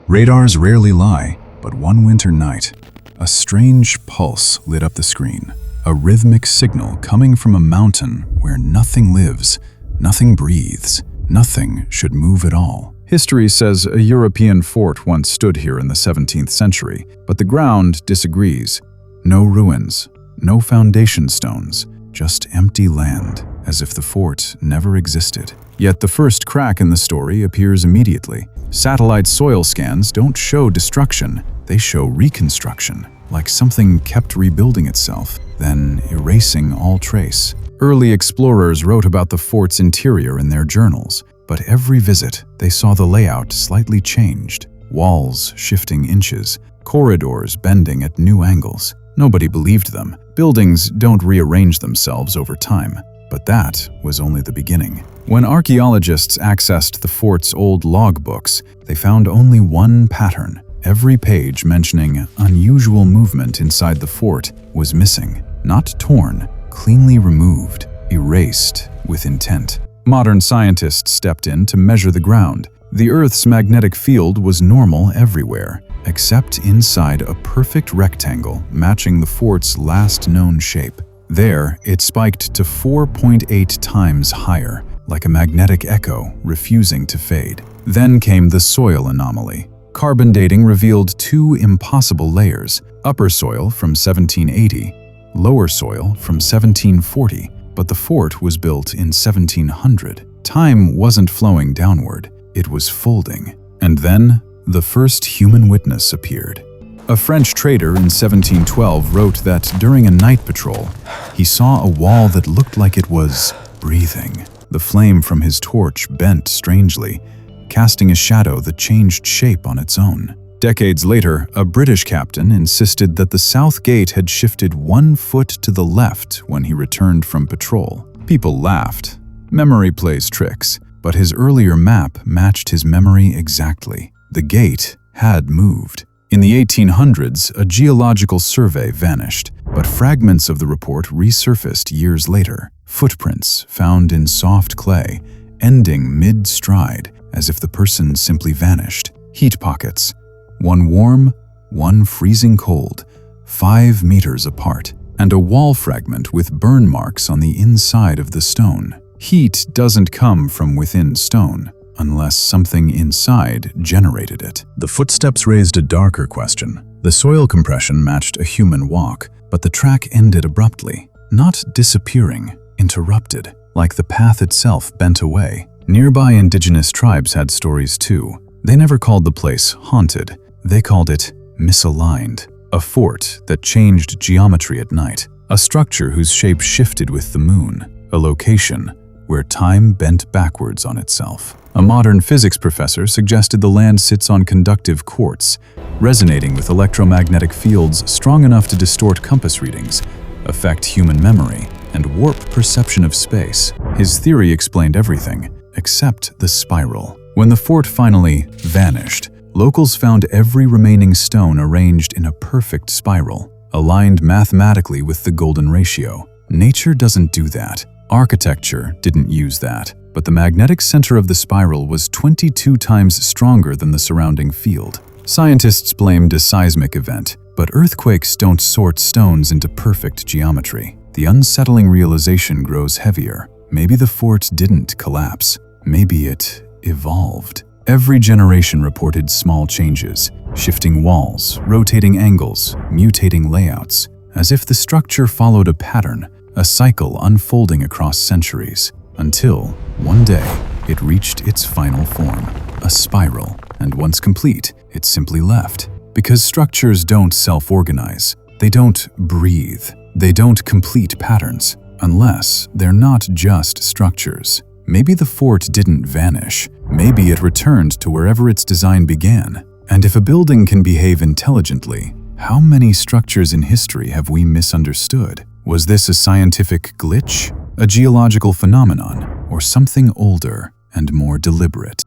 Radars rarely lie, but one winter night, a strange pulse lit up the screen. A rhythmic signal coming from a mountain where nothing lives, nothing breathes, nothing should move at all. History says a European fort once stood here in the 17th century, but the ground disagrees. No ruins, no foundation stones, just empty land, as if the fort never existed. Yet the first crack in the story appears immediately. Satellite soil scans don't show destruction, they show reconstruction, like something kept rebuilding itself, then erasing all trace. Early explorers wrote about the fort's interior in their journals, but every visit, they saw the layout slightly changed. Walls shifting inches, corridors bending at new angles. Nobody believed them. Buildings don't rearrange themselves over time. But that was only the beginning. When archaeologists accessed the fort's old logbooks, they found only one pattern. Every page mentioning unusual movement inside the fort was missing. Not torn, cleanly removed, erased with intent. Modern scientists stepped in to measure the ground. The Earth's magnetic field was normal everywhere, except inside a perfect rectangle matching the fort's last known shape. There, it spiked to 4.8 times higher, like a magnetic echo refusing to fade. Then came the soil anomaly. Carbon dating revealed two impossible layers: upper soil from 1780, lower soil from 1740, but the fort was built in 1700. Time wasn't flowing downward, it was folding. And then, the first human witness appeared. A French trader in 1712 wrote that during a night patrol, he saw a wall that looked like it was breathing. The flame from his torch bent strangely, casting a shadow that changed shape on its own. Decades later, a British captain insisted that the south gate had shifted 1 foot to the left when he returned from patrol. People laughed. Memory plays tricks, but his earlier map matched his memory exactly. The gate had moved. In the 1800s, a geological survey vanished, but fragments of the report resurfaced years later. Footprints found in soft clay, ending mid-stride, as if the person simply vanished. Heat pockets, one warm, one freezing cold, 5 meters apart, and a wall fragment with burn marks on the inside of the stone. Heat doesn't come from within stone, unless something inside generated it. The footsteps raised a darker question. The soil compression matched a human walk, but the track ended abruptly, not disappearing, interrupted, like the path itself bent away. Nearby indigenous tribes had stories too. They never called the place haunted, they called it misaligned. A fort that changed geometry at night, a structure whose shape shifted with the moon, a location where time bent backwards on itself. A modern physics professor suggested the land sits on conductive quartz, resonating with electromagnetic fields strong enough to distort compass readings, affect human memory, and warp perception of space. His theory explained everything, except the spiral. When the fort finally vanished, locals found every remaining stone arranged in a perfect spiral, aligned mathematically with the golden ratio. Nature doesn't do that. Architecture didn't use that, but the magnetic center of the spiral was 22 times stronger than the surrounding field. Scientists blamed a seismic event, but earthquakes don't sort stones into perfect geometry. The unsettling realization grows heavier. Maybe the fort didn't collapse. Maybe it evolved. Every generation reported small changes, shifting walls, rotating angles, mutating layouts, as if the structure followed a pattern, a cycle unfolding across centuries, until, one day, it reached its final form, a spiral, and once complete, it simply left. Because structures don't self-organize, they don't breathe, they don't complete patterns, unless they're not just structures. Maybe the fort didn't vanish, maybe it returned to wherever its design began. And if a building can behave intelligently, how many structures in history have we misunderstood? Was this a scientific glitch, a geological phenomenon, or something older and more deliberate?